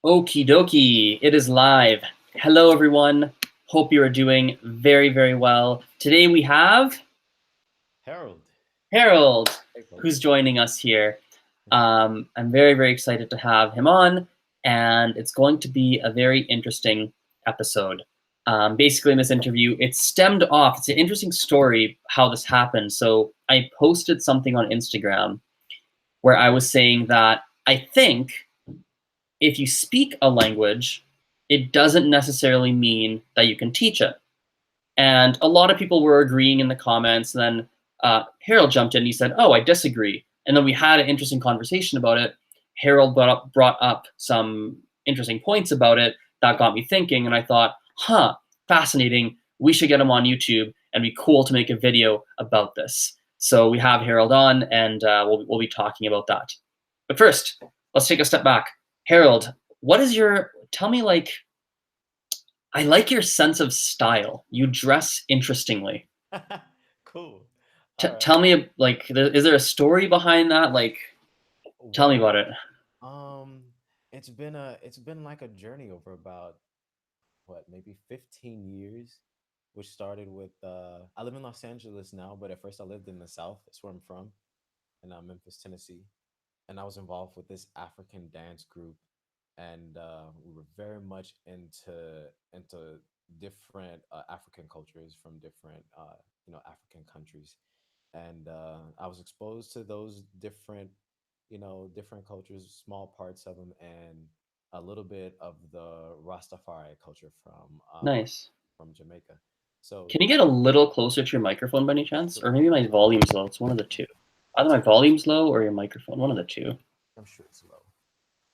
Okie dokie, it is live. Hello, everyone. Hope you are doing very, very well. Today we have Harold. Harold, Hey, folks. who's joining us here. I'm very, very excited to have him on, and it's going to be a very interesting episode. Basically, in this interview, it's stemmed off. It's an interesting story how this happened. So I posted something on Instagram where I was saying that I think if you speak a language, it doesn't necessarily mean that you can teach it. And a lot of people were agreeing in the comments. And then Harold jumped in and he said, "Oh, I disagree." And then we had an interesting conversation about it. Harold brought up some interesting points about it that got me thinking. And I thought, fascinating. We should get him on YouTube and be cool to make a video about this. So we have Harold on, and we'll be talking about that. But first, let's take a step back. Harold, tell me, I like your sense of style. You dress interestingly. Cool. Tell me, is there a story behind that? Tell me about it. It's been like a journey over about maybe 15 years, which started with I live in Los Angeles now, but at first I lived in the South. That's where I'm from, in Memphis, Tennessee, and I was involved with this African dance group, and we were very much into different African cultures from different African countries, and I was exposed to those different cultures, small parts of them, and a little bit of the Rastafari culture Nice. from Jamaica. So Can you get a little closer to your microphone by any chance? sure, Or maybe my volume's low. It's one of the two. Either my volume's low or your microphone. One of the two. I'm sure it's low.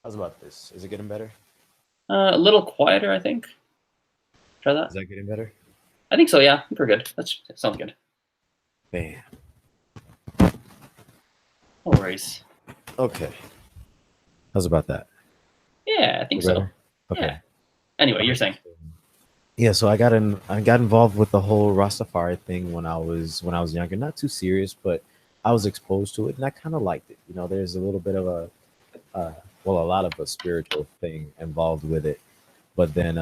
How's about this? Is it getting better? A little quieter, I think. Try that. Is that getting better? I think so, yeah. We're good. That sounds good. Bam. No worries. Okay. How's about that? Yeah, I think so. Okay. Yeah. Anyway, you're saying. Yeah, so I got involved with the whole Rastafari thing when I was younger. Not too serious, but I was exposed to it and I kind of liked it. There's a little bit of a lot of a spiritual thing involved with it. But then,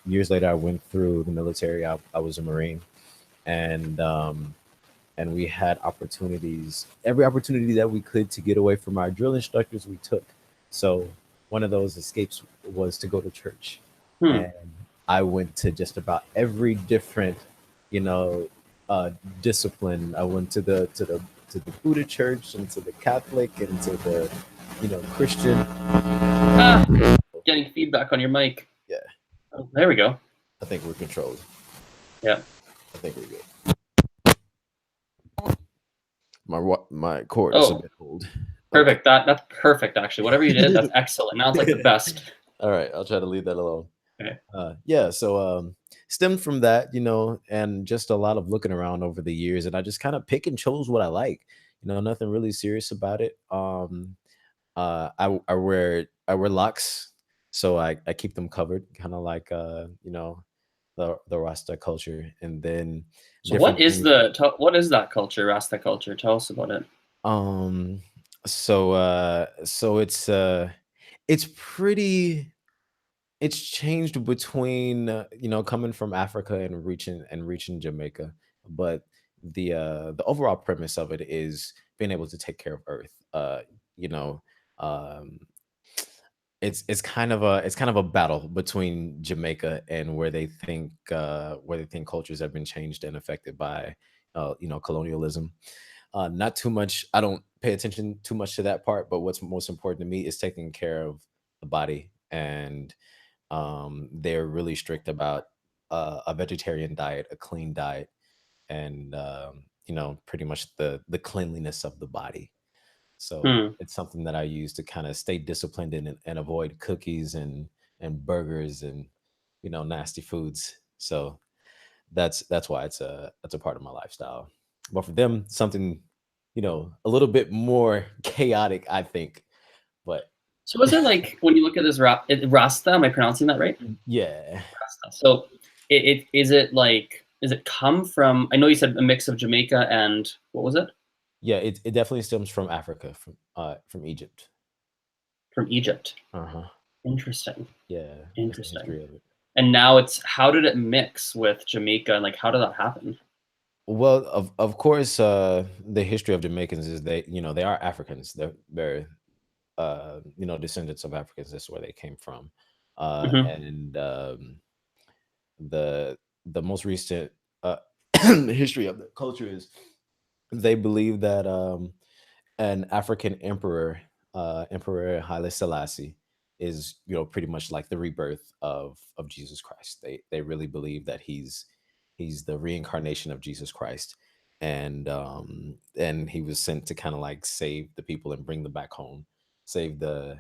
years later, I went through the military. I was a Marine, and we had opportunities, every opportunity that we could to get away from our drill instructors, we took. So one of those escapes was to go to church, and I went to just about every different, discipline. I went to the Buddha church and to the Catholic and to the, Christian. Getting feedback on your mic. Yeah. Oh, there we go. I think we're controlled. Yeah. I think we're good. My cord is a bit old. Perfect. Okay. That's perfect, actually. Whatever you did, that's excellent. Now it's like the best. All right, I'll try to leave that alone. Okay. So stemmed from that, and just a lot of looking around over the years, and I just kind of pick and chose what I like. Nothing really serious about it. I wear locks, so I keep them covered, kind of like the Rasta culture, and then So what is that culture, Rasta culture? Tell us about it. So it's pretty. It's changed between coming from Africa and reaching Jamaica, but the overall premise of it is being able to take care of Earth. You know, um, it's kind of a battle between Jamaica and where they think cultures have been changed and affected by colonialism. Not too much. I don't pay attention too much to that part, but what's most important to me is taking care of the body, and they're really strict about a vegetarian diet, a clean diet, and pretty much the cleanliness of the body. So it's something that I use to kind of stay disciplined and avoid cookies and burgers and nasty foods. So that's why that's a part of my lifestyle. But for them, something a little bit more chaotic, I think. But So is it like when you look at this Rasta? Am I pronouncing that right? yeah. Rasta. So is it come from? I know you said a mix of Jamaica and what was it? Yeah, it definitely stems from Africa, from Egypt. From Egypt. Uh-huh. Interesting. Yeah, that's the Interesting. history of it. And now it's how did it mix with Jamaica and like how did that happen? Well, of course, the history of Jamaicans is they, they are Africans. They're descendants of Africans. That's where they came from. Hmm. And the the most recent uh, history of the culture is they believe that an African emperor, Emperor Haile Selassie, is pretty much like the rebirth of Jesus Christ. They really believe that he's the reincarnation of Jesus Christ, and he was sent to kind of like save the people and bring them back home, save the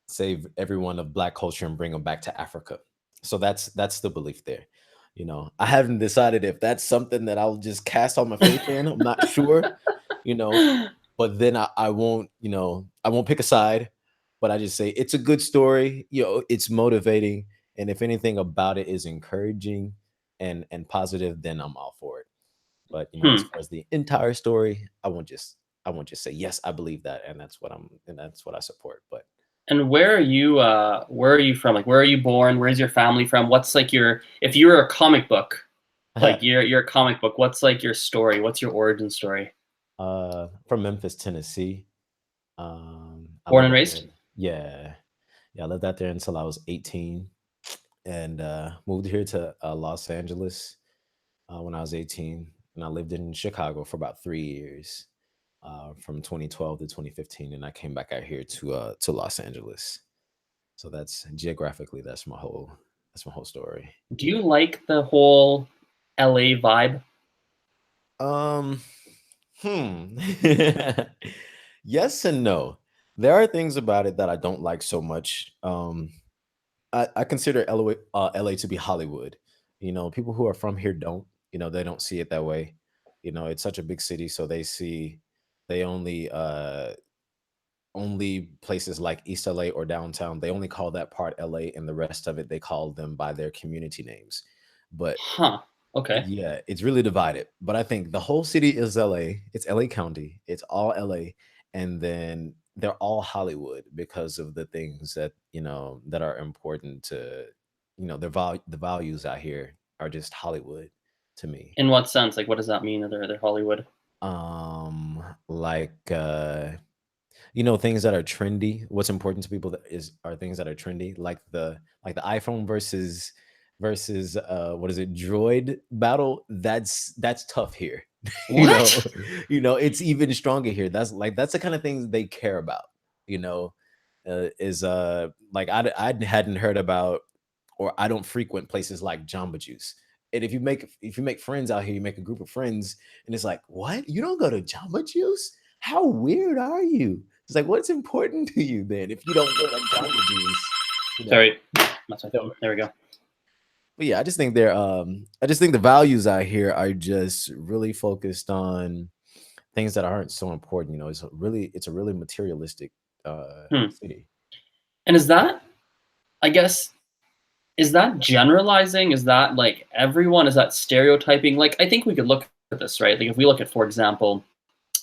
save everyone of Black culture and bring them back to Africa. So that's the belief there. I haven't decided if that's something that I'll just cast all my faith in. I'm not sure, you know, but then I won't, I won't pick a side, but I just say it's a good story. It's motivating, and if anything about it is encouraging and positive, then I'm all for it. But as Hmm. far as the entire story, I won't just say yes, I believe that, and that's what I support. But And where are you from? Like where are you born? Where's your family from? What's like your if you were a comic book, like you're a comic book, what's like your story? What's your origin story? from Memphis, Tennessee. I Born lived and out there. raised? Yeah, yeah, I lived out there until I was 18, and moved here to Los Angeles when I was 18, and I lived in Chicago for about 3 years, from 2012 to 2015, and I came back out here to Los Angeles. So that's geographically that's my whole story. Do you like the whole LA vibe? Um, hmm. Yes and no. There are things about it that I don't like so much. I consider LA to be Hollywood. People who are from here don't. They don't see it that way. It's such a big city, so they only places like East LA or downtown. They only call that part LA, and the rest of it they call them by their community names. But Huh. Okay. yeah, it's really divided. But I think the whole city is LA. It's LA County. It's all LA. And then they're all Hollywood because of the things that are important to, the values out here are just Hollywood to me. In what sense? Like what does that mean that they're Hollywood? Like things that are trendy. What's important to people that is are things that are trendy, like the iPhone versus what is it, Droid battle. That's tough here. you know, What? it's even stronger here. That's the kind of things they care about. You know, is like I hadn't heard about, or I don't frequent places like Jamba Juice. And if you make friends out here, you make a group of friends, and it's like, what? You don't go to Jamba Juice? How weird are you? It's like, what's important to you then if you don't go to Jamba Juice? You know. Sorry. That's my phone. There we go. But yeah, I just think the values out here are just really focused on things that aren't so important. It's a really materialistic Hmm. city. And is that I guess is that generalizing? Is that like everyone? Is that stereotyping? Like I think we could look at this, right? Like if we look at, for example,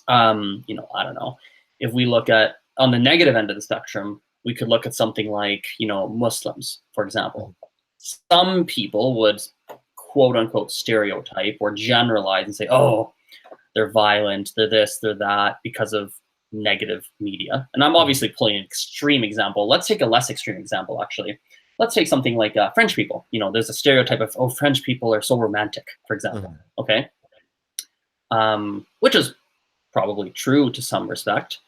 I don't know, if we look at on the negative end of the spectrum, we could look at something like, Muslims, for example. Mhm. Some people would quote unquote stereotype or generalize and say, oh, they're violent, they're this, they're that because of negative media. And I'm Mhm. obviously pulling an extreme example. Let's take a less extreme example, actually. Let's take something like French people. There's a stereotype of, oh, French people are so romantic, for example. Mhm. Okay. Which is probably true to some respect,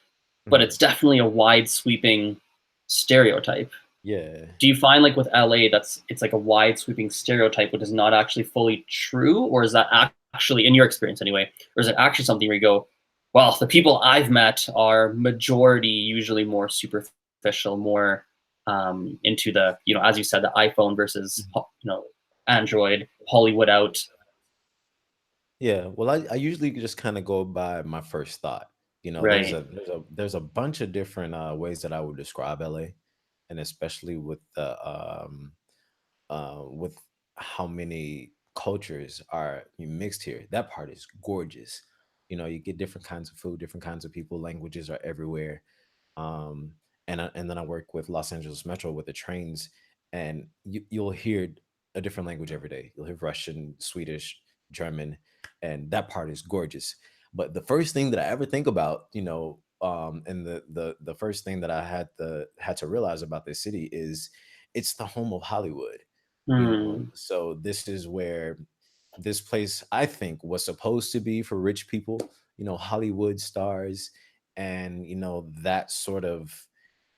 but it's Mhm. definitely a wide sweeping stereotype. Yeah. Do you find like with LA it's like a wide sweeping stereotype which is not actually fully true, or is that actually in your experience anyway, or is it actually something where you go, well, the people I've met are majority usually more superficial, more into the as you said the iPhone versus Mhm. Android, Hollywood out, Yeah, well, I usually just kind of go by my first thought. There's right? a bunch of different ways that I would describe LA, and especially with how many cultures are mixed here. That part is gorgeous. You get different kinds of food, different kinds of people, languages are everywhere. Um, and then I work with Los Angeles Metro with the trains, and you'll hear a different language every day. You'll hear Russian, Swedish, German, and that part is gorgeous. But the first thing that I ever think about, and the first thing that I had to realize about this city is it's the home of Hollywood. Hmm. So this is where this place I think was supposed to be for rich people, Hollywood stars, and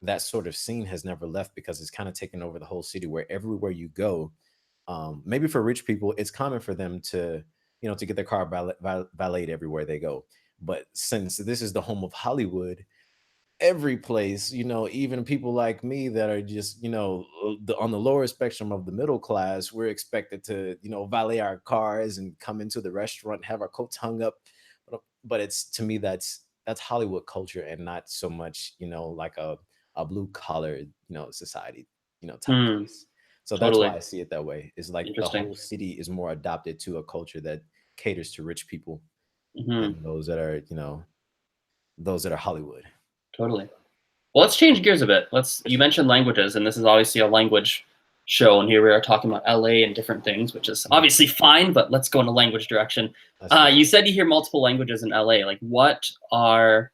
that sort of scene has never left because it's kind of taken over the whole city where everywhere you go, maybe for rich people it's common for them to get their car valeted everywhere they go, but since this is the home of Hollywood, every place, even people like me that are just, on the lower spectrum of the middle class, we're expected to, valet our cars and come into the restaurant, have our coats hung up. But it's to me that's Hollywood culture and not so much, like a blue collar, society, type Hmm. place. So that's why Totally. I see it that way. It's like the Interesting. whole city is more adopted to a culture that caters to rich people Hmm. and those that are Hollywood. Totally. Well, let's change gears a bit. You mentioned languages, and this is obviously a language show, and here we are talking about LA and different things, which is Mhm. obviously fine, but let's go in a language direction. That's dope. You said you hear multiple languages in LA. Like, what are,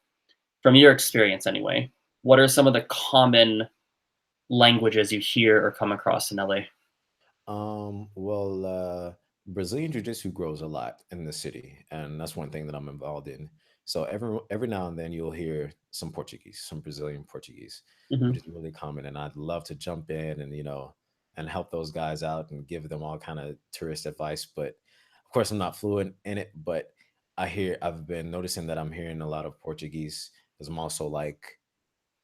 from your experience anyway, what are some of the common languages you hear or come across in LA? Well, Brazilian Jiu-Jitsu grows a lot in the city, and that's one thing that I'm involved in. So every now and then you'll hear some Portuguese, some Brazilian Portuguese, which Hmm. is really common. And I'd love to jump in and and help those guys out and give them all kind of tourist advice. But of course, I'm not fluent in it. But I've been noticing that I'm hearing a lot of Portuguese because I'm also like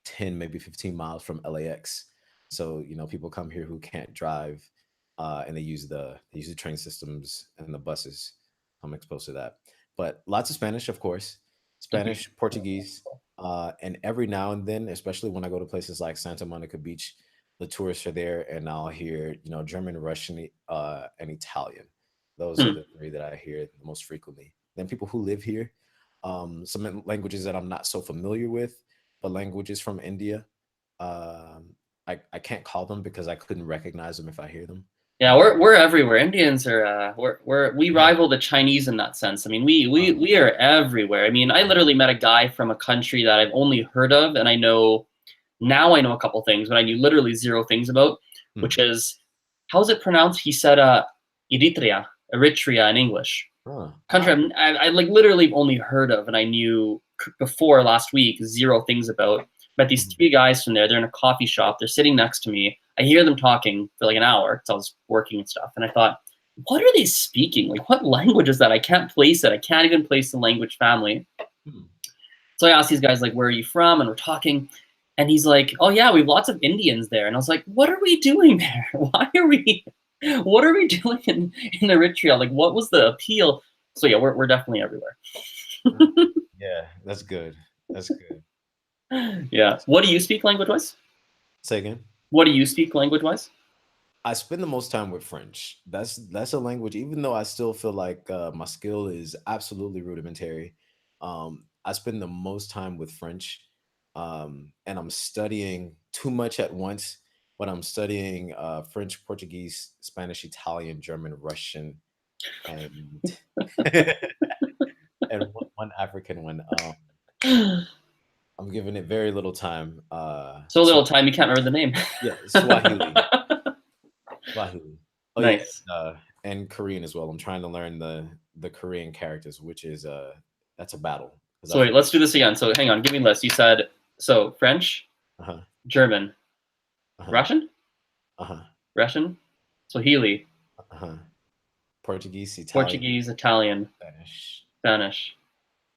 10, maybe 15 miles from LAX. So, people come here who can't drive, and they use the train systems and the buses. I'm exposed to that. But lots of Spanish, of course. Okay. Spanish, Portuguese, and every now and then, especially when I go to places like Santa Monica Beach, the tourists are there and I'll hear, German, Russian, and Italian. Those are Hmm. the three that I hear the most frequently. Then people who live here, some languages that I'm not so familiar with, but languages from India. I can't call them because I couldn't recognize them if I hear them. Yeah, we're everywhere. Indians are we Yeah. rival the Chinese in that sense. I mean, we we Uh, we are everywhere. I mean, I literally met a guy from a country that I've only heard of, and I know a couple things, but I knew literally zero things about, hmm. which is how's it pronounced? He said Eritrea in English. Huh. Country I like literally only heard of, and I knew before last week zero things about. Met these Mhm. three guys from there. They're in a coffee shop. They're sitting next to me. I hear them talking for like an hour because I was working and stuff. And I thought, what are they speaking? Like, what language is that? I can't place it. I can't even place the language family. Hmm. So I asked these guys, like, where are you from? And we're talking. And he's like, oh, yeah, we have lots of Indians there. And I was like, what are we doing there? What are we doing in Eritrea? Like, what was the appeal? So yeah, we're definitely everywhere. Uh, Yeah, that's good. That's good. Yeah. What do you speak language wise? Say again. What do you speak language wise? I spend the most time with French. That's a language, even though I still feel like my skill is absolutely rudimentary. I spend the most time with French, and I'm studying too much at once. But I'm studying French, Portuguese, Spanish, Italian, German, Russian, and and one African one. I'm giving it very little time. So little time you can't remember the name. Yeah, Swahili. Swahili. Oh yeah, Nice. and Korean as well. I'm trying to learn the Korean characters, which is that's a battle because So I've wait, let's do this again. So hang on, give me a list. You said so French, uh-huh, German, uh-huh, Russian, uh-huh, Russian, Swahili, uh-huh. Portuguese, Italian, Portuguese, Italian, Spanish. Spanish,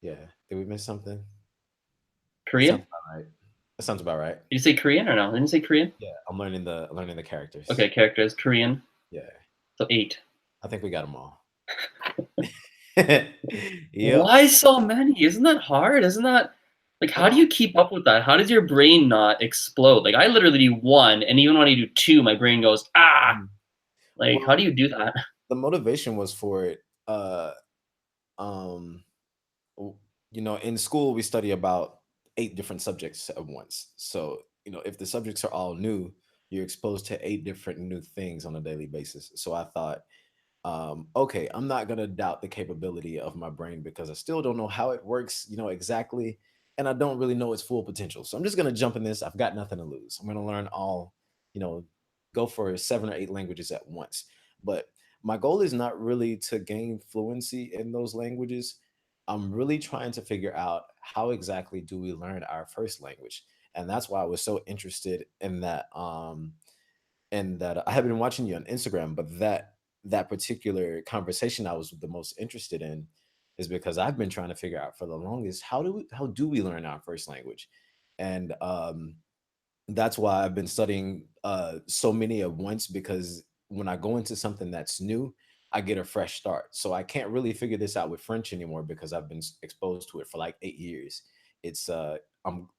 Yeah. Did we miss something? That Korean. sounds about right. That sounds about right. Did you say Korean or no? Didn't you say Korean? Yeah, I'm learning the characters. Okay, characters, Korean. Yeah, So 8. I think we got them all. Yep. Why so many? Isn't that hard? Isn't that like how do Well, you keep up with that? How does your brain not explode? Like I literally do 1, and even when I do 2, my brain goes, ah! mhm. Like, how Well, do you do that? the motivation was for it. Um, w- in school we study about 8 different subjects at once. So if the subjects are all new, you're exposed to 8 different new things on a daily basis. So I thought, okay, I'm not gonna doubt the capability of my brain because I still don't know how it works, exactly, and I don't really know its full potential. So I'm just gonna jump in this. I've got nothing to lose. I'm gonna learn all, you know, go for 7 or 8 languages at once. But my goal is not really to gain fluency in those languages. I'm really trying to figure out how exactly do we learn our first language, and that's why I was so interested in that. And that I have been watching you on Instagram, but that particular conversation I was the most interested in is because I've been trying to figure out for the longest how do we learn our first language, and that's why I've been studying so many at once because when I go into something that's new, I get a fresh start. So I can't really figure this out with French anymore because I've been exposed to it for like 8 years. It's I'm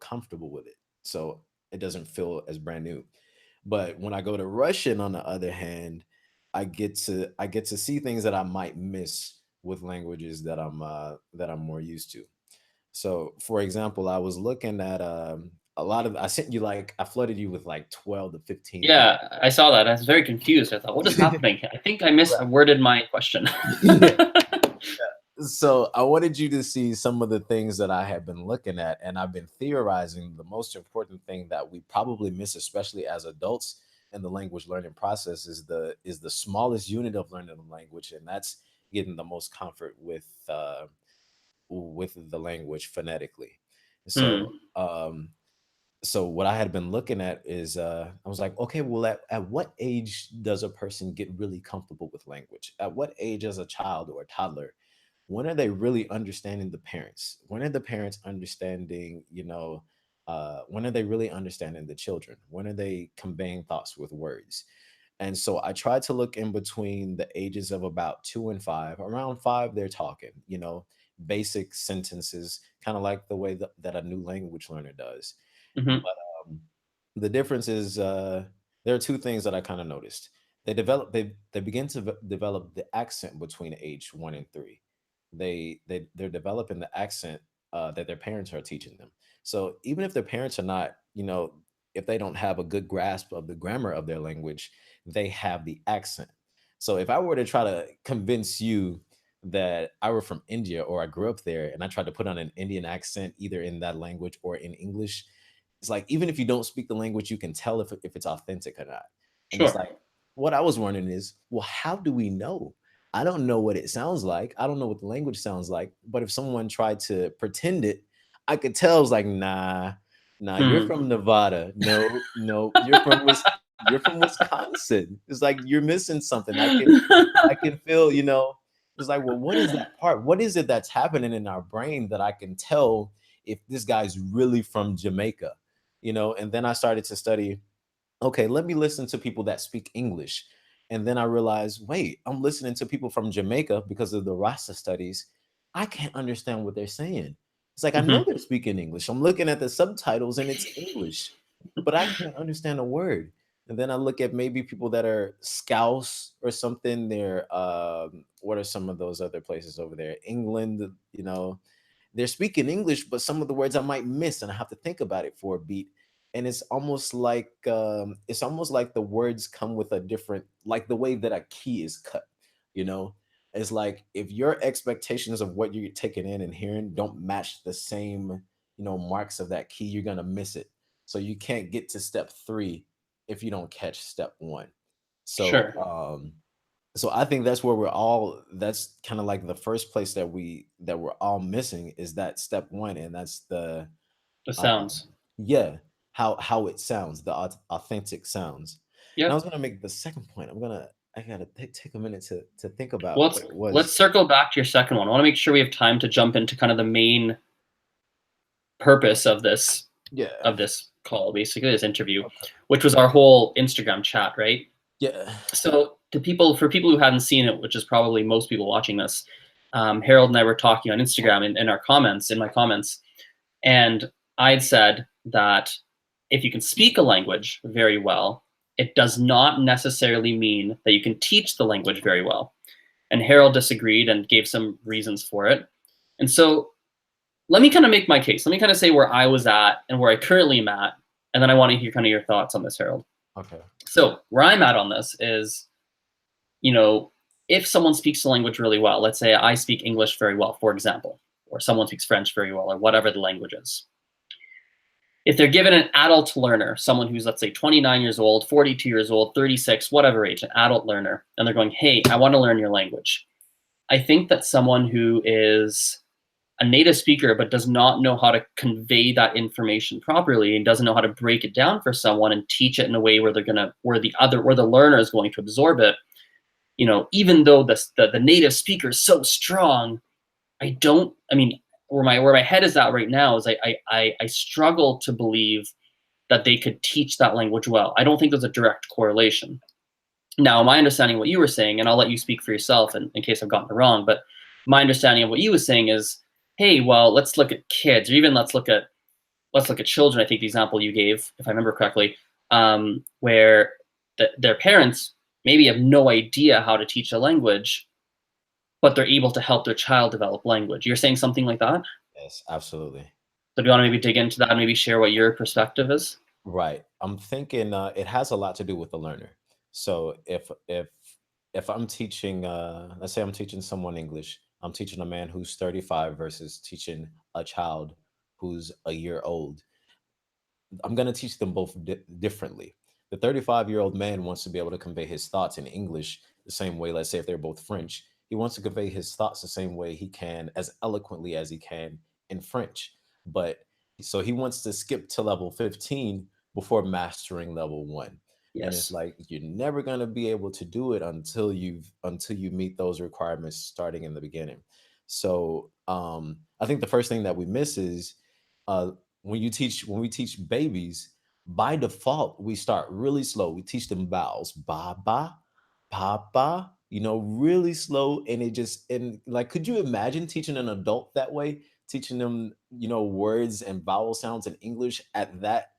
comfortable with it, so it doesn't feel as brand new. But when I go to Russian, on the other hand, I get to see things that I might miss with languages that I'm more used to. So, for example, I was looking at a lot of. I sent you like I flooded you with like 12 to 15 things. Yeah, I saw that. I was very confused. I thought, what is happening? I think I Right. misworded my question. Yeah. So I wanted you to see some of the things that I have been looking at, and I've been theorizing the most important thing that we probably miss, especially as adults in the language learning process, is the smallest unit of learning the language, and that's getting the most comfort with the language phonetically. So Hmm. so what I had been looking at is I was like, okay, well, at what age does a person get really comfortable with language? At what age, as a child or a toddler, when are they really understanding the parents? When are the parents understanding, when are they really understanding the children? When are they conveying thoughts with words? And so I tried to look in between the ages of about 2 and 5. Around 5, they're talking, basic sentences, kind of like the way that a new language learner does. Hmm. But the difference is there are two things that I kind of noticed. They begin to develop the accent between age 1 and 3. They're developing the accent that their parents are teaching them. So even if their parents are not, if they don't have a good grasp of the grammar of their language, they have the accent. So if I were to try to convince you that I were from India or I grew up there and I tried to put on an Indian accent either in that language or in English, it's like even if you don't speak the language, you can tell if it's authentic or not. And it's Sure. like what I was wondering is, well, how do we know? I don't know what it sounds like. I don't know what the language sounds like. But if someone tried to pretend it, I could tell it's like, nah, nah, you're Hmm. from Nevada. No, no, you're from Wisconsin. It's like you're missing something. I can feel, it's like, well, what is that part? What is it that's happening in our brain that I can tell if this guy's really from Jamaica? And then I started to study, okay, let me listen to people that speak English. And then I realized, wait, I'm listening to people from Jamaica because of the Rasta studies. I can't understand what they're saying. It's like I know Hmm. they're speaking English. I'm looking at the subtitles and it's English, but I can't understand a word. And then I look at maybe people that are Scouse or something. They're what are some of those other places over there? England, they're speaking English, but some of the words I might miss, and I have to think about it for a beat. And it's almost like the words come with a different, like the way that a key is cut. You know, it's like if your expectations of what you're taking in and hearing don't match the same, marks of that key, you're gonna miss it. So you can't get to step 3 if you don't catch step 1. So Sure. so I think that's kind of like the first place that we're all missing is that step 1, and that's the The um sounds. yeah, how it sounds, the authentic sounds. And I Yep. was gonna make the second point. I gotta take a minute to think about Well, what it let's was. circle back to your second one. I want to make sure we have time to jump into kind of the main purpose Yeah. of this call, basically this interview, Okay. which was our whole Instagram chat, right? Yeah. So for people who hadn't seen it, which is probably most people watching this, Harold and I were talking on Instagram in our comments, in my comments, and I'd said that if you can speak a language very well, it does not necessarily mean that you can teach the language very well. And Harold disagreed and gave some reasons for it. And so let me kind of make my case. Let me kind of say where I was at and where I currently am at and then I want to hear kind of your thoughts on this, Harold. Okay. So where I'm at on this is, you know, if someone speaks the language really well, let's say I speak English very well, for example, or someone speaks French very well, or whatever the language is. If they're given an adult learner, someone who's, let's say, 29 years old, 42 years old, 36, whatever age, an adult learner, and they're going, hey, I want to learn your language. I think that someone who is a native speaker but does not know how to convey that information properly and doesn't know how to break it down for someone and teach it in a way where the learner is going to absorb it, you know, even though the native speaker is so strong, where my head is at right now is I struggle to believe that they could teach that language well. I don't think there's a direct correlation. Now, my understanding of what you were saying, and I'll let you speak for yourself in case I've gotten it wrong, but my understanding of what you were saying is, hey, well, let's look at kids, or even let's look at children. I think the example you gave, if I remember correctly, where their parents maybe have no idea how to teach a language, but they're able to help their child develop language. You're saying something like that? Yes, absolutely. So do you want to maybe dig into that and maybe share what your perspective is? Right. I'm thinking it has a lot to do with the learner. So if I'm teaching, let's say I'm teaching someone English, I'm teaching a man who's 35 versus teaching a child who's a year old. I'm going to teach them both differently. The 35-year-old man wants to be able to convey his thoughts in English the same way. Let's say if they're both French, he wants to convey his thoughts the same way he can, as eloquently as he can in French. But so he wants to skip to level 15 before mastering level 1. And it's Yes. like you're never going to be able to do it until you meet those requirements starting in the beginning. So I think the first thing that we miss is uh, when we teach babies, by default we start really slow. We teach them vowels, baba, papa, really slow. And it just, and like, could you imagine teaching an adult that way, teaching them words and vowel sounds in English at that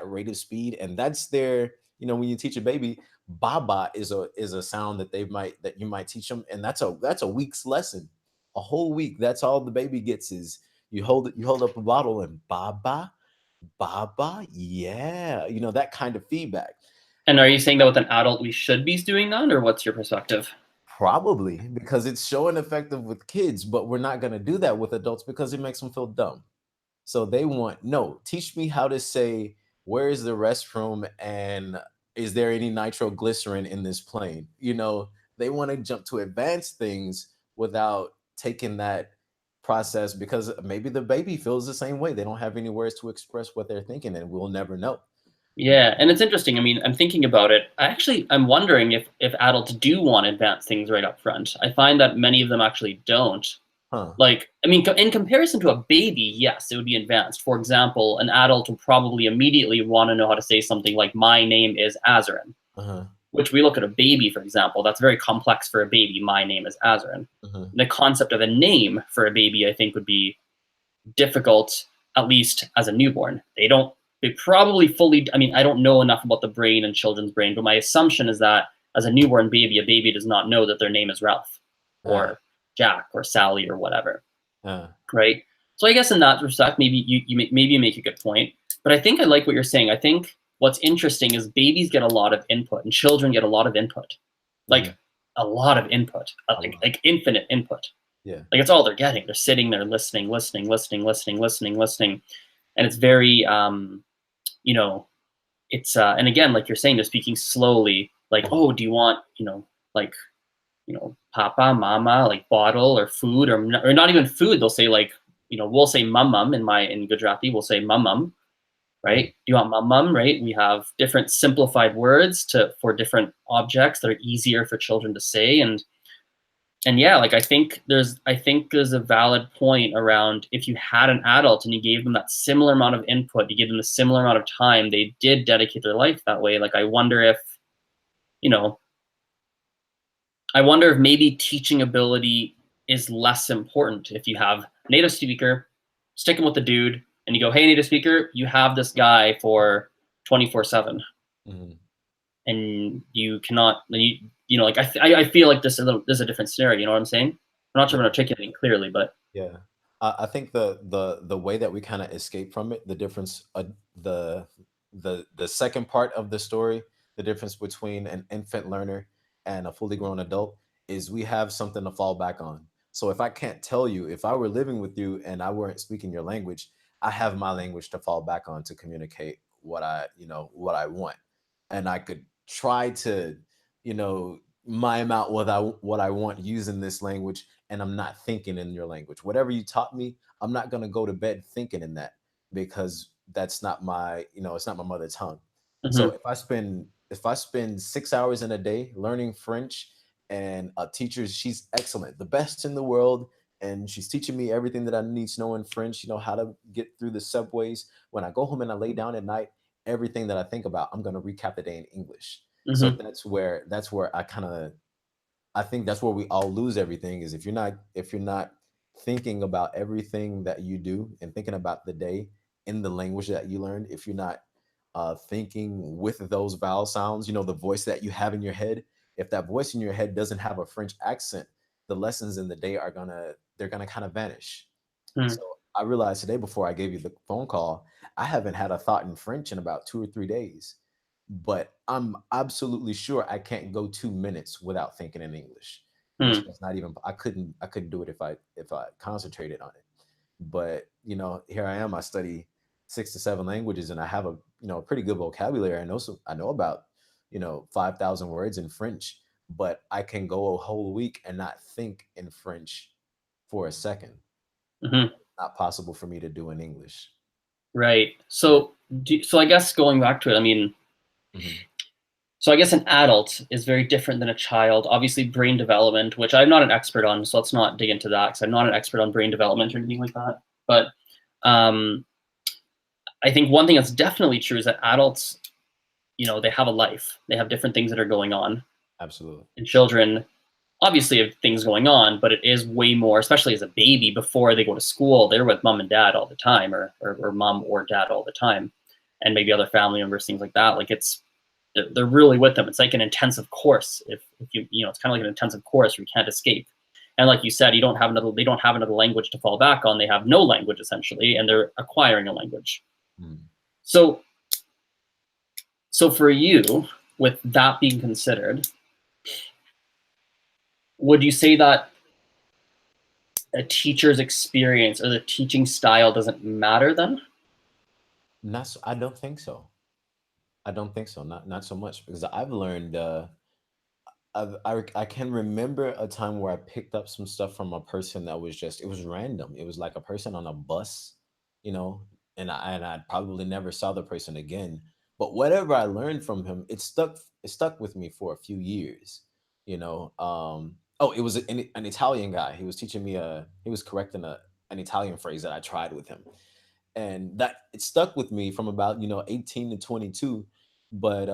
rate of speed? And that's their, when you teach a baby, baba is a sound that you might teach them, and that's a week's lesson, a whole week. That's all the baby gets is you hold up a bottle and baba, baba, yeah, that kind of feedback. And are you saying that with an adult we should be doing that, or what's your perspective? Probably because it's showing effective with kids, but we're not going to do that with adults because it makes them feel dumb. So they want, no, teach me how to say, where is the restroom and is there any nitroglycerin in this plane? They want to jump to advanced things without taking that process, because maybe the baby feels the same way. They don't have any words to express what they're thinking, and we'll never know. Yeah, and it's interesting. I mean, I'm thinking about it. I'm wondering if adults do want advanced things right up front. I find that many of them actually don't. Huh. Like, I mean, in comparison to a baby, yes, it would be advanced. For example, an adult would probably immediately want to know how to say something like, my name is Azren, which we look at a baby, for example, that's very complex for a baby. My name is Azren. The concept of a name for a baby, I think, would be difficult, at least as a newborn. They probably fully, I mean, I don't know enough about the brain and children's brain, but my assumption is that as a newborn baby, a baby does not know that their name is Ralph or Jack or Sally or whatever, right? So I guess in that respect, maybe you make a good point. But I think I like what you're saying. I think what's interesting is babies get a lot of input and children get a lot of input, like a lot of input, like infinite input. Yeah, like it's all they're getting. They're sitting there listening, and it's very, it's and again, like you're saying, they're speaking slowly. Like, oh, do you want, like, papa, mama, like bottle or food, or not even food. They'll say like, we'll say mum in Gujarati, we'll say mum, right? Do you want mum, right? We have different simplified words for different objects that are easier for children to say, and yeah, like I think there's a valid point around if you had an adult and you gave them that similar amount of input, you give them a similar amount of time, they did dedicate their life that way. Like I wonder if, maybe teaching ability is less important if you have a native speaker, stick them with the dude, and you go, hey, native speaker, you have this guy for 24/7. And you cannot, like I feel like this is a different scenario. You know what I'm saying? I'm not sure if I'm articulating clearly, but yeah. I think the way that we kind of escape from it, the difference, the the second part of the story, the difference between an infant learner and a fully grown adult, is we have something to fall back on. So if I can't tell you, if I were living with you and I weren't speaking your language, I have my language to fall back on to communicate what what I want. And I could try to, mime out what I want using this language, and I'm not thinking in your language. Whatever you taught me, I'm not going to go to bed thinking in that, because that's not my, it's not my mother tongue. So Hmm. if I spend 6 hours in a day learning French, and a teacher, she's excellent, the best in the world, and she's teaching me everything that I need to know in French, how to get through the subways. When I go home and I lay down at night, everything that I think about, I'm going to recap the day in English. So Hmm. that's where I think that's where we all lose everything, is if you're not thinking about everything that you do and thinking about the day in the language that you learned, if you're not thinking with those vowel sounds, the voice that you have in your head, if that voice in your head doesn't have a French accent, the lessons in the day they're gonna kind of vanish. Hmm. So I realized today, before I gave you the phone call, I haven't had a thought in French in about 2 or 3 days, but I'm absolutely sure I can't go 2 minutes without thinking in English, which Hmm. is not even, I couldn't do it if I concentrated on it. But here I am. I study 6 to 7 languages, and I have a pretty good vocabulary. I know about 5,000 words in French, but I can go a whole week and not think in French for a second. Hmm. Not possible for me to do in English. Right. Yeah. So I guess going back to it, I mean, Hmm. so I guess an adult is very different than a child. Obviously, brain development, which I'm not an expert on, so let's not dig into that because I'm not an expert on brain development or anything like that. But um, I think one thing that's definitely true is that adults, they have a life. They have different things that are going on. Absolutely. And children obviously have things going on, but it is way more, especially as a baby before they go to school, they're with mom and dad all the time, or mom or dad all the time, and maybe other family members, things like that. Like they're really with them. It's like an intensive course. If it's kind of like an intensive course where you can't escape. And like you said, they don't have another language to fall back on. They have no language essentially, and they're acquiring a language. Mm. So so for you, with that being considered, would you say that a teacher's experience or the teaching style doesn't matter then? Not so, I don't think so. I don't think so. Not so much, because I've learned. I can remember a time where I picked up some stuff from a person that was just, it was random. It was like a person on a bus, you know, and I probably never saw the person again. But whatever I learned from him, it stuck with me for a few years, you know. Oh, it was an Italian guy. He was teaching me he was correcting an Italian phrase that I tried with him, and that it stuck with me from about 18 to 22. But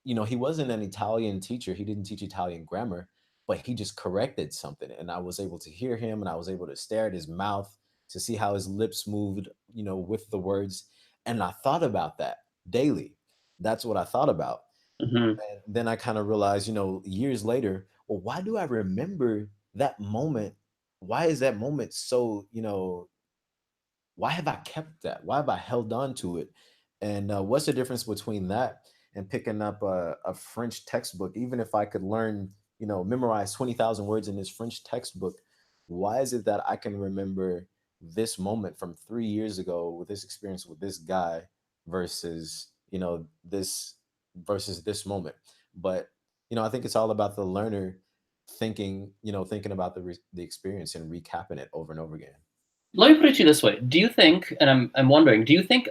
he wasn't an Italian teacher. He didn't teach Italian grammar, but he just corrected something, and I was able to hear him, and I was able to stare at his mouth to see how his lips moved, with the words. And I thought about that daily. That's what I thought about. Hmm. And then I kind of realized, years later, well, why do I remember that moment? Why is that moment so, why have I kept that? Why have I held on to it? And what's the difference between that and picking up a French textbook? Even if I could learn, memorize 20,000 words in this French textbook, why is it that I can remember this moment from 3 years ago with this experience with this guy versus, this moment? But, I think it's all about the learner thinking about the experience and recapping it over and over again. Let me put it to you this way: do you think, and I'm wondering, do you think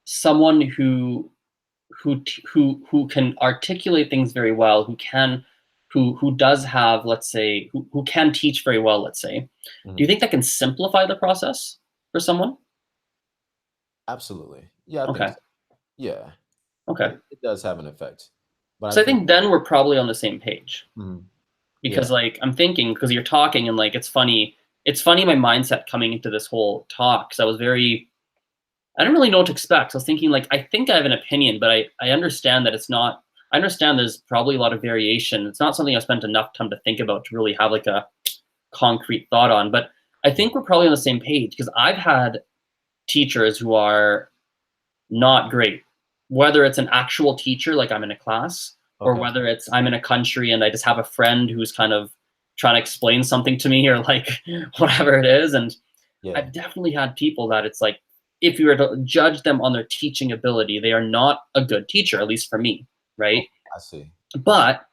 someone who can articulate things very well, who does have, let's say, who can teach very well, let's say, do you Mhm. think that can simplify the process for someone? Absolutely. Yeah, I think Okay, so. Yeah, okay. it does have an effect. But I So I think, think then we're probably on the same page. mhm, yeah. Because like I'm thinking, because you're talking and like it's funny my mindset coming into this whole talk, because I don't really know what to expect. So I was thinking, like, I think I have an opinion, but I understand that it's not. I understand there's probably a lot of variation. It's not something I spent enough time to think about to really have like a concrete thought on. But I think we're probably on the same page, because I've had teachers who are not great. whether it's an actual teacher, like I'm in a class, or Okay. whether it's I'm in a country and I just have a friend who's kind of trying to explain something to me, or like whatever it is. And Yeah. I've definitely had people that it's like, if you were to judge them on their teaching ability, they are not a good teacher, at least for me, Oh, right? I see. I see. But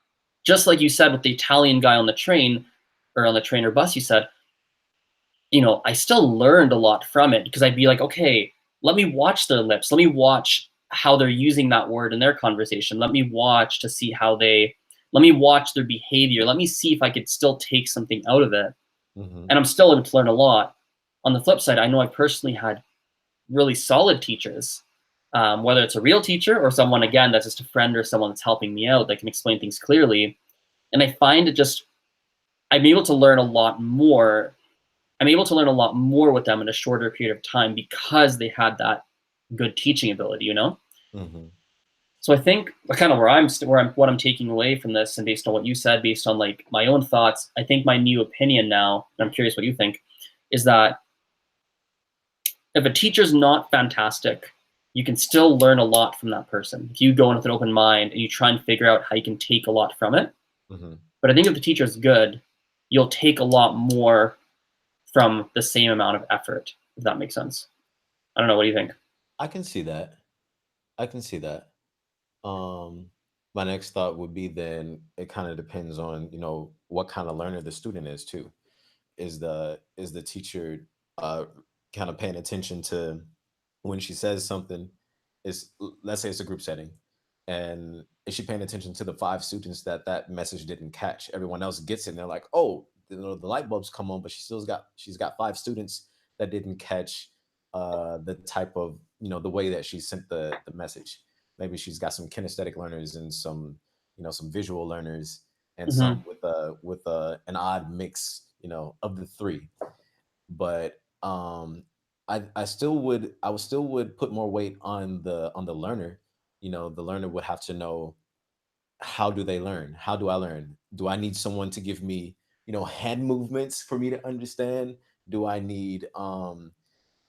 just like you said with the Italian guy on the train, or on the train or bus, you said, I still learned a lot from it, because I'd be like, okay, let me watch their lips. Let me watch how they're using that word in their conversation. Let me watch to see let me watch their behavior. Let me see if I could still take something out of it. Hmm. And I'm still able to learn a lot. On the flip side, I know I personally had really solid teachers, whether it's a real teacher or someone, again, that's just a friend or someone that's helping me out that can explain things clearly. And I find I'm able to learn a lot more. I'm able to learn a lot more with them in a shorter period of time, because they had that good teaching ability. Hmm. So I think kind of what I'm taking away from this, and based on what you said, based on like my own thoughts, I think my new opinion now, and I'm curious what you think, is that if a teacher's not fantastic, you can still learn a lot from that person if you go in with an open mind and you try and figure out how you can take a lot from it. Hmm. But I think if the teacher's good, you'll take a lot more from the same amount of effort, if that makes sense. I don't know. What do you think? I can see that. I can see that. Um, my next thought would be then it kind of depends on, what kind of learner the student is too. Is the teacher uh kind of paying attention to when she says something, let's say it's a group setting, and is she paying attention to the five students that message didn't catch? Everyone else gets it and they're like, oh, the light bulbs come on, but she's got five students that didn't catch the type of, the way that she sent the message. Maybe she's got some kinesthetic learners and some visual learners, and some Mm-hmm. with an odd mix, of the three. But I still would put more weight on the learner. The learner would have to know, how do they learn? How do I learn? Do I need someone to give me, hand movements for me to understand? Do I need,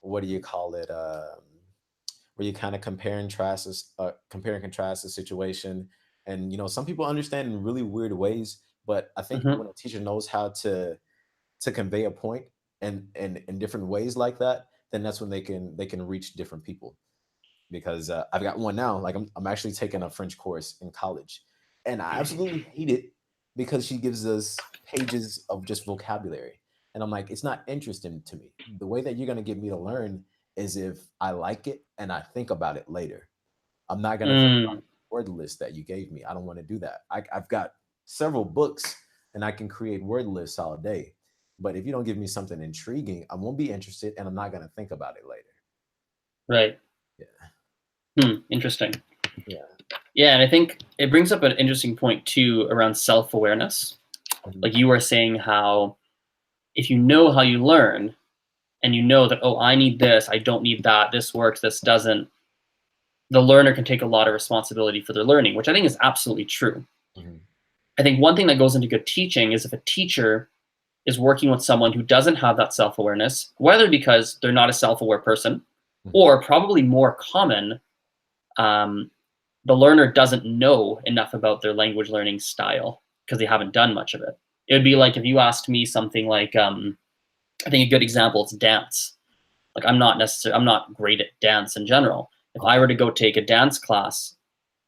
what do you call it, where you kind of compare and contrast the situation? And some people understand in really weird ways, but I think Mm-hmm. when a teacher knows how to convey a point and in different ways like that, then that's when they can reach different people. Because I've got one now. Like I'm actually taking a French course in college, and I absolutely hate it because she gives us pages of just vocabulary, and I'm like, it's not interesting to me. The way that you're gonna get me to learn is if I like it and I think about it later. I'm not gonna think about Mm, the word list that you gave me. I don't want to do that. I've got several books and I can create word lists all day. But if you don't give me something intriguing, I won't be interested and I'm not gonna think about it later. right. Yeah. Interesting. Yeah. Yeah, and I think it brings up an interesting point too around self-awareness. Mhm. Like you were saying, how if you know how you learn, and you know that, oh, I need this, I don't need that, this works, this doesn't, the learner can take a lot of responsibility for their learning, which I think is absolutely true. Mhm. I think one thing that goes into good teaching is if a teacher is working with someone who doesn't have that self-awareness, whether because they're not a self-aware person, Mhm. or probably more common, um, the learner doesn't know enough about their language learning style because they haven't done much of it. It would be like if you asked me something like, I think a good example is dance. Like I'm not great at dance in general. If I Okay. were to go take a dance class,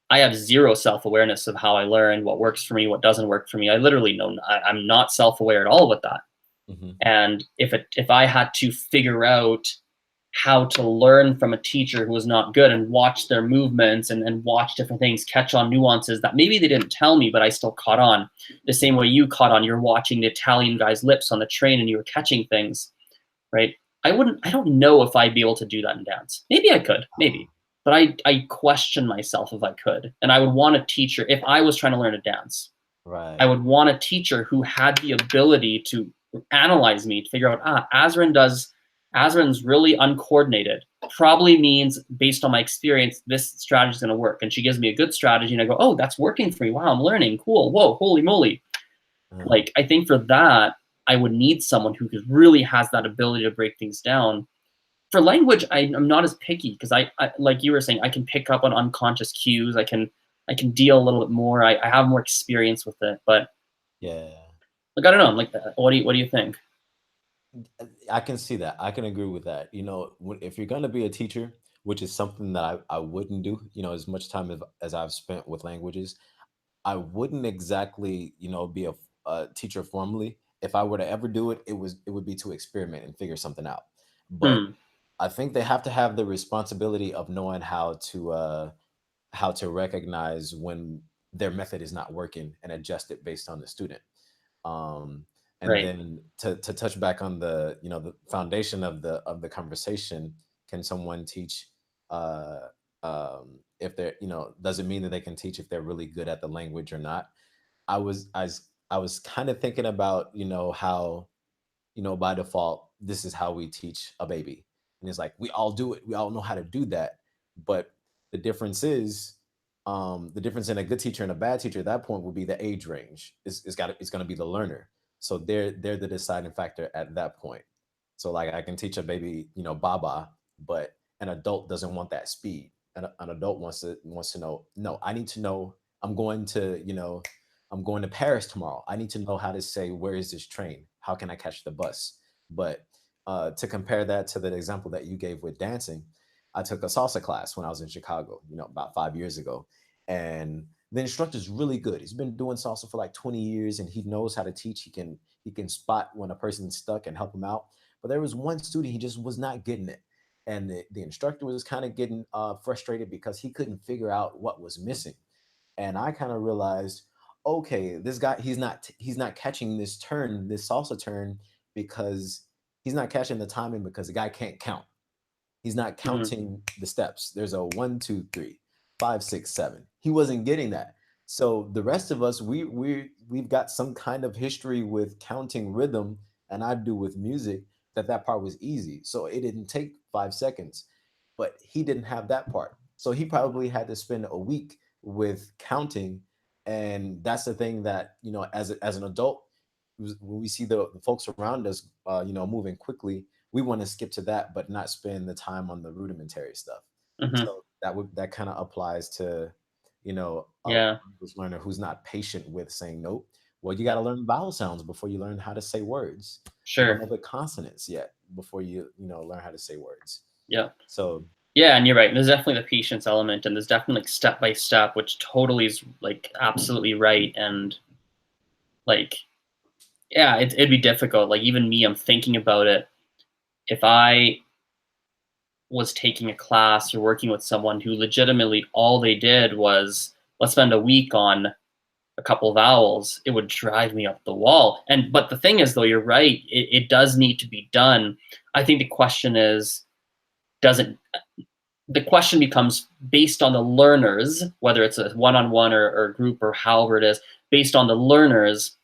I have zero self-awareness of how I learn, what works for me, what doesn't work for me. I literally know I'm not self-aware at all with that. Mhm. And if I had to figure out how to learn from a teacher who was not good, and watch their movements, and watch different things, catch on nuances that maybe they didn't tell me, but I still caught on, the same way you caught on. You're watching the Italian guy's lips on the train and you were catching things, right? I don't know if I'd be able to do that in dance. Maybe I could, maybe. But I question myself if I could. And I would want a teacher, if I was trying to learn a dance, I Right. would want a teacher who had the ability to analyze me, to figure out, Azren's really uncoordinated. Probably means, based on my experience, this strategy is going to work. And she gives me a good strategy, and I go, oh, that's working for me. Wow, I'm learning. Cool. Whoa, holy moly. Uh, Like, I think for that, I would need someone who really has that ability to break things down. for language, I'm not as picky because I like you were saying, I can pick up on unconscious cues. I can deal a little bit more. I have more experience with it. But Yeah. like I don't know, like what do you think? I can see that. I can agree with that. If you're going to be a teacher, which is something that I wouldn't do, as much time as I've spent with languages, I wouldn't exactly, be a teacher formally. If I were to ever do it, it would be to experiment and figure something out. But Hmm. I think they have to have the responsibility of knowing how to recognize when their method is not working and adjust it based on the student. um, and Right. then to touch back on the foundation of the conversation, can someone teach, uh, if they're, does it mean that they can teach if they're really good at the language or not? I was kind of thinking about, how, by default, this is how we teach a baby. And it's like, we all do it. We all know how to do that. But the difference is, the difference in a good teacher and a bad teacher at that point will be the age range. It's going to be the learner. So they're the deciding factor at that point. So like I can teach a baby, Baba, but an adult doesn't want that speed. An adult wants to know, no, I need to know, I'm going to, I'm going to Paris tomorrow. I need to know how to say, where is this train? How can I catch the bus? But to compare that to the example that you gave with dancing, I took a salsa class when I was in Chicago, about 5 years ago. And the instructor's really good. He's been doing salsa for like 20 years and he knows how to teach. He can spot when a person's stuck and help them out. But there was one student, he just was not getting it. And the instructor was kind of getting frustrated because he couldn't figure out what was missing. And I kind of realized, okay, this guy, he's not catching this salsa turn, because he's not catching the timing because the guy can't count. He's not Hmm. counting the steps. There's a 1, 2, 3, 5, 6, 7. He wasn't getting that. So the rest of us, we've got some kind of history with counting rhythm, and I do with music, that part was easy. So it didn't take 5 seconds, but he didn't have that part. So he probably had to spend a week with counting. And that's the thing that, as an adult, when we see the folks around us, moving quickly, we want to skip to that, but not spend the time on the rudimentary stuff. Hmm. So that kind of applies to, a Yeah. English learner who's not patient with saying nope. Well, you got to learn vowel sounds before you learn how to say words. You don't Sure. know the consonants yet before learn how to say words. Yeah. So Yeah, and you're right. There's definitely the patience element, and there's definitely like step by step, which totally is like absolutely right. And like, yeah, it'd be difficult. Like even me, I'm thinking about it. If I was taking a class or working with someone who legitimately all they did was let's spend a week on a couple vowels, it would drive me up the wall. And but the thing is, though, you're right. It does need to be done. I think the question is, does it the question becomes based on the learners, whether it's a one-on-one or group or however it is, based on the learners,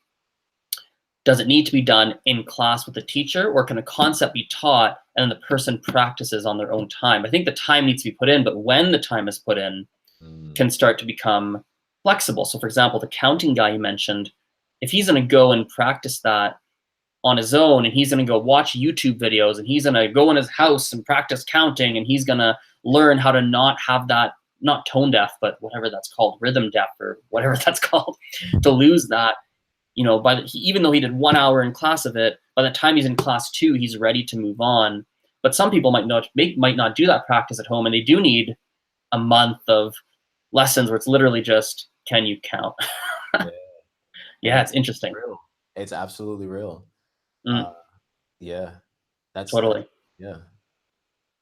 does it need to be done in class with the teacher, or can a concept be taught and then the person practices on their own time? I think the time needs to be put in, but when the time is put in, mm, can start to become flexible. So, for example, the counting guy you mentioned, if he's going to go and practice that on his own, and he's going to go watch YouTube videos, and he's going to go in his house and practice counting, and he's going to learn how to not have that, not tone deaf, but whatever that's called, rhythm deaf or whatever that's called, to lose that. Even though he did 1 hour in class of it, by the time he's in class 2, he's ready to move on. But some people might not do that practice at home, and they do need a month of lessons where it's literally just, can you count? yeah, and Yeah, it's interesting. real. It's absolutely real. Mm, Uh, yeah, that's totally. yeah.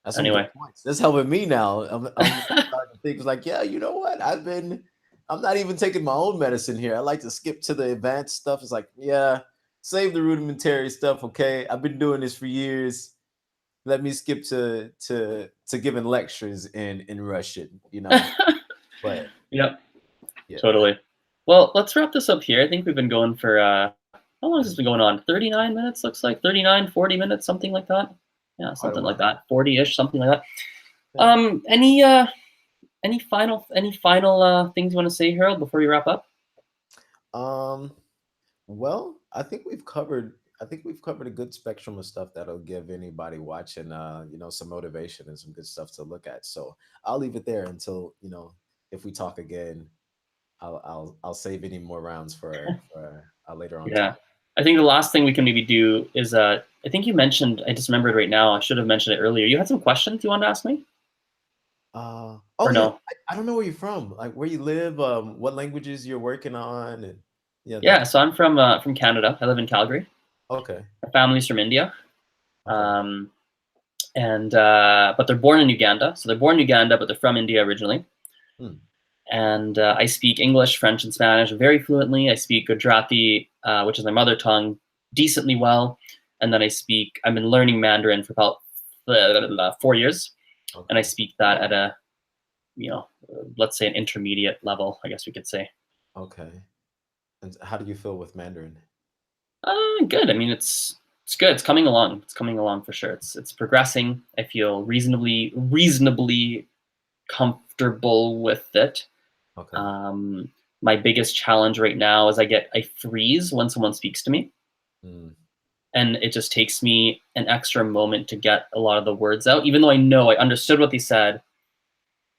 That's some good Anyway. points. That's helping me now. I'm starting to think, it's like, yeah, you know what? I'm not even taking my own medicine here. I like to skip to the advanced stuff. It's like, yeah, save the rudimentary stuff. Okay. I've been doing this for years. Let me skip to giving lectures in Russian, But Yep, yeah. totally. Well, let's wrap this up here. I think we've been going for how long has this been going on? 39 minutes, looks like 39, 40 minutes, something like that. Yeah, Quite a something like while. that. 40-ish, something like that. Yeah. Any final things you want to say, Harold, before we wrap up? Um, well, I think we've covered I think we've covered a good spectrum of stuff that'll give anybody watching, some motivation and some good stuff to look at. So I'll leave it there until if we talk again, I'll save any more rounds for a later on Yeah. talk. I think the last thing we can maybe do is I think you mentioned, I just remembered right now, I should have mentioned it earlier. You had some questions you wanted to ask me? Oh Or yeah, no? I don't know where you're from, like where you live, what languages you're working on, and yeah, Yeah, that. so I'm from Canada. I live in Calgary. Okay, My family's from India. okay. Um, and but they're born in Uganda. So they're born in Uganda, but they're from India originally. Hmm. And I speak English, French, and Spanish very fluently. I speak Gujarati, which is my mother tongue, decently well. And then I've been learning Mandarin for about 4 years, and I Okay, speak that at a, let's say an intermediate level, I guess we could say. okay. And how do you feel with Mandarin? Good. I mean, it's good. It's coming along. It's coming along for sure. It's progressing. I feel reasonably comfortable with it. Okay. Um, my biggest challenge right now is I freeze when someone speaks to me, Mm, and it just takes me an extra moment to get a lot of the words out. Even though I know I understood what they said,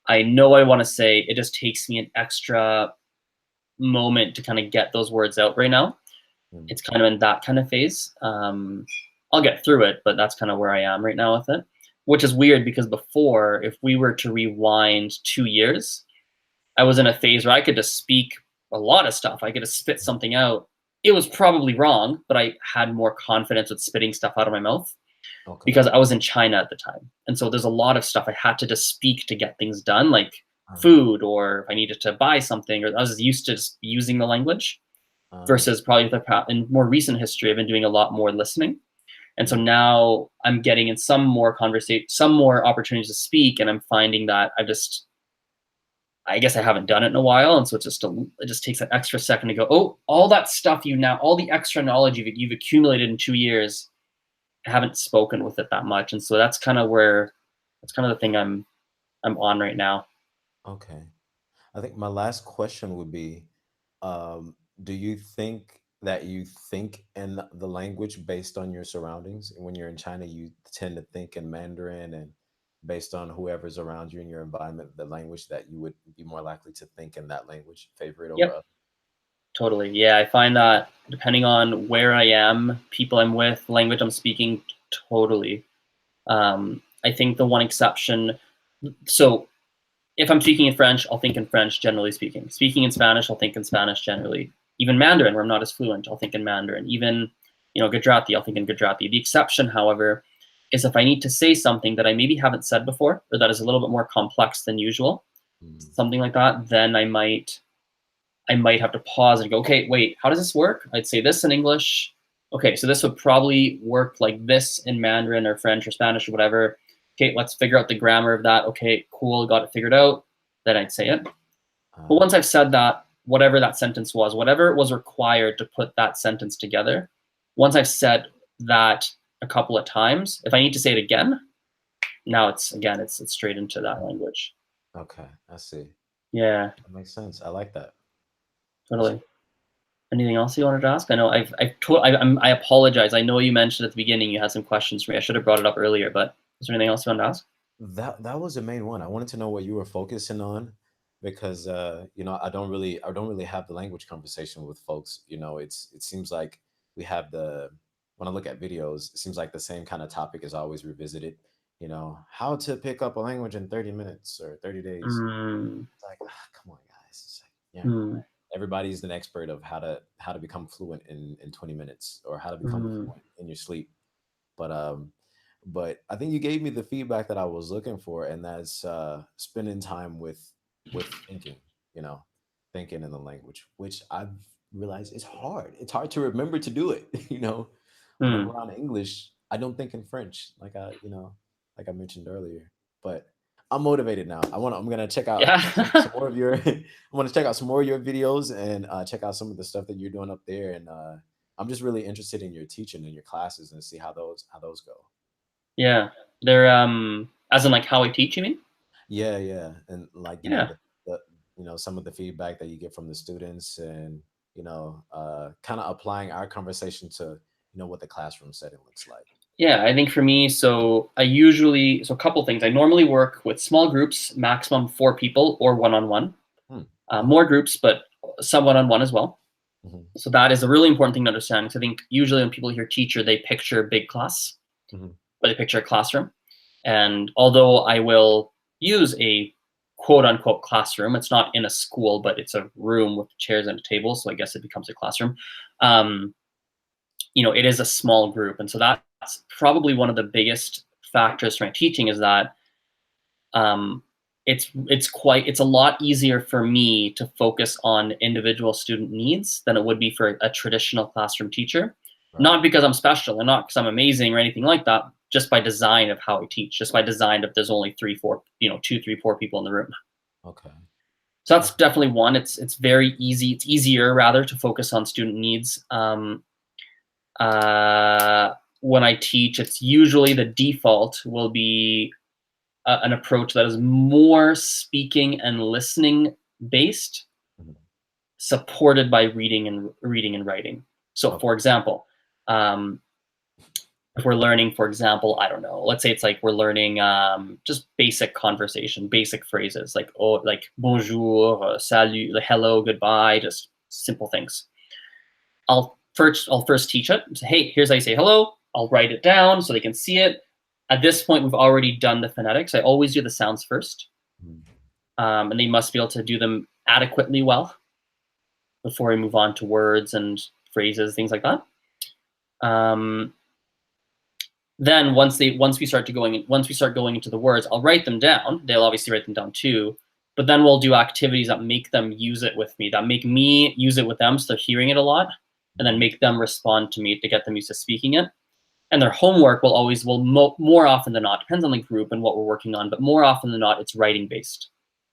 I know what I want to say. It just takes me an extra moment to kind of get those words out right now. mm, It's kind of in that kind of phase. I'll get through it, but that's kind of where I am right now with it, which is weird because before, if we were to rewind 2 years, I was in a phase where I could just speak a lot of stuff. I could just spit something out. It was probably wrong, but I had more confidence with spitting stuff out of my mouth okay. because I was in China at the time. And so there's a lot of stuff I had to just speak to get things done, like Uh, food, or if I needed to buy something, or I was used to just using the language uh, versus probably in more recent history, I've been doing a lot more listening. And so mm, now I'm getting in some more opportunities to speak, and I'm finding that I guess I haven't done it in a while, and so it just takes that extra second to go. Oh, all that stuff all the extra knowledge you've accumulated in 2 years, I haven't spoken with it that much, and so that's kind of the thing I'm on right now. okay. I think my last question would be, do you think that you think in the language based on your surroundings? When you're in China, you tend to think in Mandarin, and based on whoever's around you in your environment, the language that you would be more likely to think in that language, favorite over Yep, other. totally. Yeah, I find that depending on where I am, people I'm with, language I'm speaking, totally. I think the one exception. So if I'm speaking in French, I'll think in French, generally speaking. Speaking in Spanish, I'll think in Spanish, generally. Even Mandarin, where I'm not as fluent, I'll think in Mandarin. Even, Gujarati, I'll think in Gujarati. The exception, however, is if I need to say something that I maybe haven't said before, or that is a little bit more complex than usual, Mm, something like that, then I might have to pause and go, okay, wait, how does this work? I'd say this in English. Okay, so this would probably work like this in Mandarin or French or Spanish or whatever. Okay, let's figure out the grammar of that. Okay, cool, got it figured out. Then I'd say it. But uh, once I've said that, whatever that sentence was, whatever was required to put that sentence together, once I've said that a couple of times, if I need to say it again, now it's straight into that language. okay, I see. Yeah, That makes sense. I like that. That's totally. Anything else you wanted to ask? I know I apologize. I know you mentioned at the beginning you had some questions for me. I should have brought it up earlier, but is there anything else you wanted to ask? that was the main one. I wanted to know what you were focusing on because I don't really have the language conversation with folks. It seems like we have the when I look at videos, it seems like the same kind of topic is always revisited. How to pick up a language in 30 minutes or 30 days. Mm, It's like, come on, guys. It's like, yeah, mm, everybody's an expert of how to become fluent in 20 minutes or how to become mm, fluent in your sleep. But I think you gave me the feedback that I was looking for, and that's spending time with thinking, you know, thinking in the language, which I've realized is hard. It's hard to remember to do it. When I'm mm. around English, I don't think in French, like I mentioned earlier. But I'm motivated now. I'm gonna check out some Yeah. more of your. I want to check out some more of your videos and check out some of the stuff that you're doing up there, and I'm just really interested in your teaching and your classes and see how those go. Yeah. They're as in like how I teach, you mean? Yeah, yeah, and like Yeah. some of the feedback that you get from the students, and kind of applying our conversation to what the classroom setting looks like? Yeah, I think for me, so a couple things. I normally work with small groups, maximum 4 people or one-on-one. More groups, but some one-on-one as well. Mm-hmm. So that is a really important thing to understand. Because I think usually when people hear teacher, they picture big class, Mm-hmm. but they picture a classroom. And although I will use a quote unquote classroom, it's not in a school, but it's a room with chairs and a table. So I guess it becomes a classroom. It is a small group. And so that's probably one of the biggest factors for my teaching is that it's a lot easier for me to focus on individual student needs than it would be for a traditional classroom teacher. Right. Not because I'm special and not because I'm amazing or anything like that, just by design of how I teach, just by design of there's only 2, 3, 4 people in the room. Okay. So that's definitely one. It's very easy. It's easier rather to focus on student needs. When I teach, it's usually the default will be an approach that is more speaking and listening based, Mm-hmm. supported by reading and writing. So, Okay. for example, if we're learning, for example, I don't know, let's say it's like we're learning just basic conversation, basic phrases like bonjour, salut, like hello, goodbye, just simple things. I'll first teach it. Say, hey, here's how you say hello. I'll write it down so they can see it. At this point, we've already done the phonetics. I always do the sounds first, and they must be able to do them adequately well before we move on to words and phrases, things like that. Then once we start going into the words, I'll write them down. They'll obviously write them down too. But then we'll do activities that make them use it with me, that make me use it with them, so they're hearing it a lot, and then make them respond to me to get them used to speaking it. And their homework will more often than not, depends on the group and what we're working on, but more often than not, it's writing based.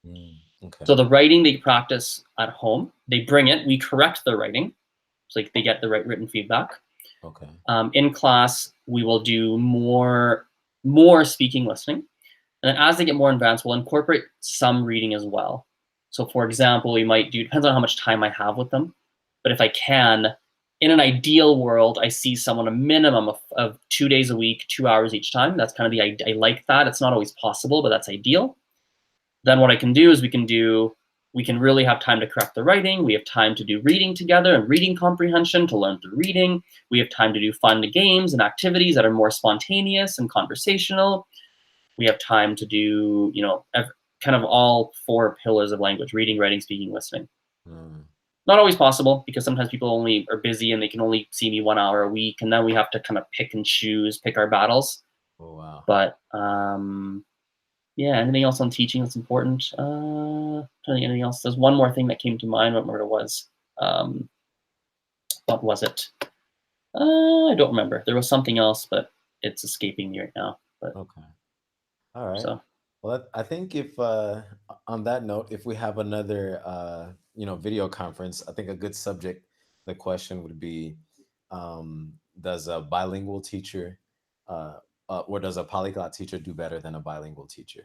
Okay. So the writing they practice at home, they bring it, we correct their writing, so like they get the right written feedback. Okay. In class, we will do more speaking, listening. And then as they get more advanced, we'll incorporate some reading as well. So for example, we might do, depends on how much time I have with them, but if I can, in an ideal world, I see someone a minimum of 2 days a week, 2 hours each time. That's kind of I like that. It's not always possible, but that's ideal. Then what I can do is we can really have time to correct the writing. We have time to do reading together and reading comprehension to learn through reading. We have time to do fun games and activities that are more spontaneous and conversational. We have time to do, kind of all 4 pillars of language: reading, writing, speaking, listening. Not always possible because sometimes people only are busy and they can only see me 1 hour a week. And then we have to kind of pick our battles. Oh, wow. But yeah, anything else on teaching that's important? Trying to think anything else. There's one more thing that came to mind. I don't remember what it was. What was it? I don't remember. There was something else, but it's escaping me right now. But Okay. All right. so Well, I think if on that note, if we have another video conference, I think a good subject, the question would be, does a bilingual teacher or does a polyglot teacher do better than a bilingual teacher?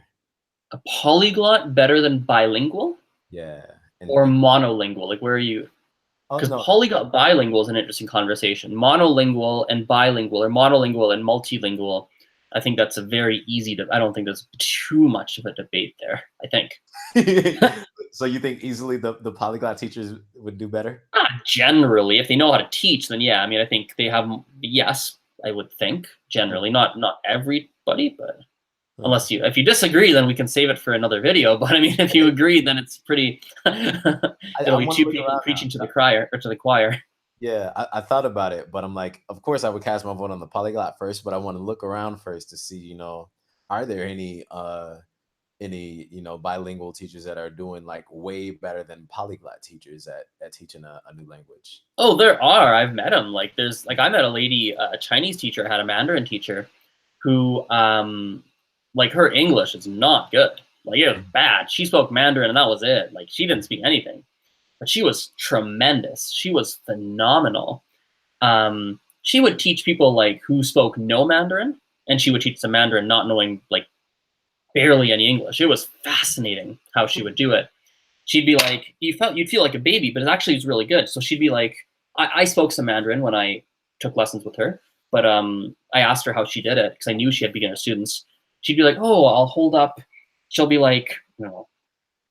a polyglot better than bilingual Yeah. or monolingual? Like where are you? Because no. polyglot bilingual is an interesting conversation. Monolingual and bilingual, or monolingual and multilingual, I think that's a very easy. I don't think there's too much of a debate there. I think. So you think easily the polyglot teachers would do better? Generally, if they know how to teach, then yeah. I mean, I think they have. Yes, I would think generally, not everybody, but unless if you disagree, then we can save it for another video. But I mean, if you agree, then it's pretty. It'll be 2 people preaching to the choir. Yeah, I thought about it, but I'm like, of course I would cast my vote on the polyglot first, but I want to look around first to see, are there any bilingual teachers that are doing like way better than polyglot teachers at teaching a new language? Oh, there are. I've met them. Like I met a lady, a Chinese teacher, had a Mandarin teacher who like her English is not good. Like it was bad. She spoke Mandarin and that was it. Like she didn't speak anything. But she was tremendous. She was phenomenal. She would teach people like who spoke no Mandarin, and she would teach the Mandarin not knowing like barely any English. It was fascinating how she would do it. She'd be like, you'd feel like a baby, but it actually was really good. So she'd be like, I spoke some Mandarin when I took lessons with her. But I asked her how she did it because I knew she had beginner students. She'd be like, "Oh, I'll hold up." She'll be like, you know,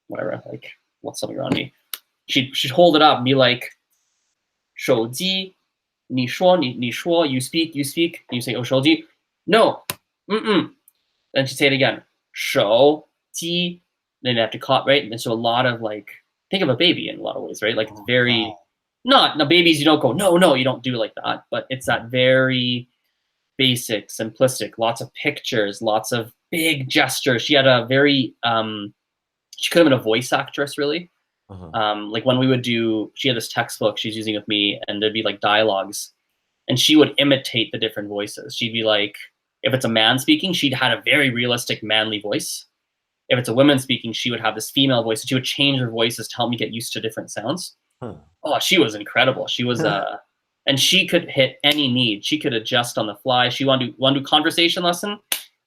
whatever, like what's something around me. She'd hold it up and be like, 手机, 你说, you speak, and you say, oh, 手机, no, then she'd say it again, 手机, then you have to cut, right? And so a lot of like, think of a baby in a lot of ways, right? Like it's very, not, babies, you don't go, no, you don't do like that, but it's that very basic, simplistic, lots of pictures, lots of big gestures. She had a very, she could have been a voice actress, really. Like when we would do, she had this textbook she's using with me, and there'd be like dialogues, and she would imitate the different voices. She'd be like, if it's a man speaking, she'd had a very realistic manly voice. If it's a woman speaking, she would have this female voice. And she would change her voices to help me get used to different sounds. Oh, she was incredible. She was, and she could hit any need. She could adjust on the fly. She want to do conversation lesson,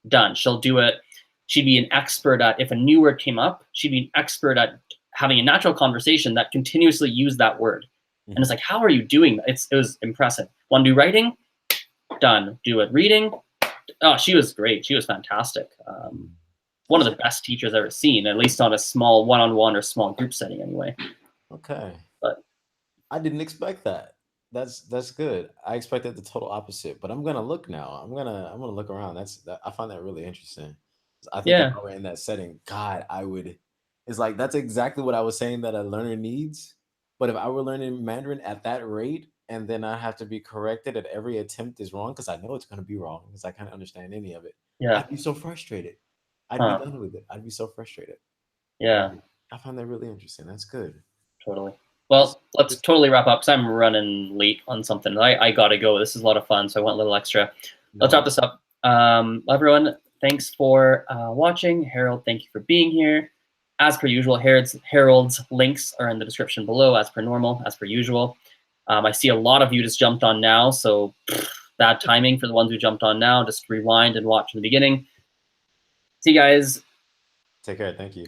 done. She'll do it. She'd be an expert at, if a new word came up, she'd be an expert at having a natural conversation that continuously used that word. And it's like, how are you doing that? It was impressive. Want to do writing? Done. Do it. Reading? Oh, she was great. She was fantastic. One of the best teachers I've ever seen, at least on a small one-on-one or small group setting anyway. Okay. But I didn't expect that. That's good. I expected the total opposite, but I'm gonna look now. I'm gonna look around. I find that really interesting. I think if I were in that setting, God, I would. It's like that's exactly what I was saying that a learner needs. But if I were learning Mandarin at that rate, and then I have to be corrected at every attempt is wrong because I know it's gonna be wrong because I can't understand any of it. I'd be so frustrated. I'd be done with it. I'd be so frustrated. Yeah. I find that really interesting. That's good. Totally. Well, let's totally wrap up because I'm running late on something. I gotta go. This is a lot of fun, so I want a little extra. Let's wrap this up. Everyone, thanks for watching. Harold, thank you for being here. As per usual, Harold's links are in the description below, as per normal, as per usual. I see a lot of you just jumped on now, so bad timing for the ones who jumped on now. Just rewind and watch from the beginning. See you guys. Take care. Thank you.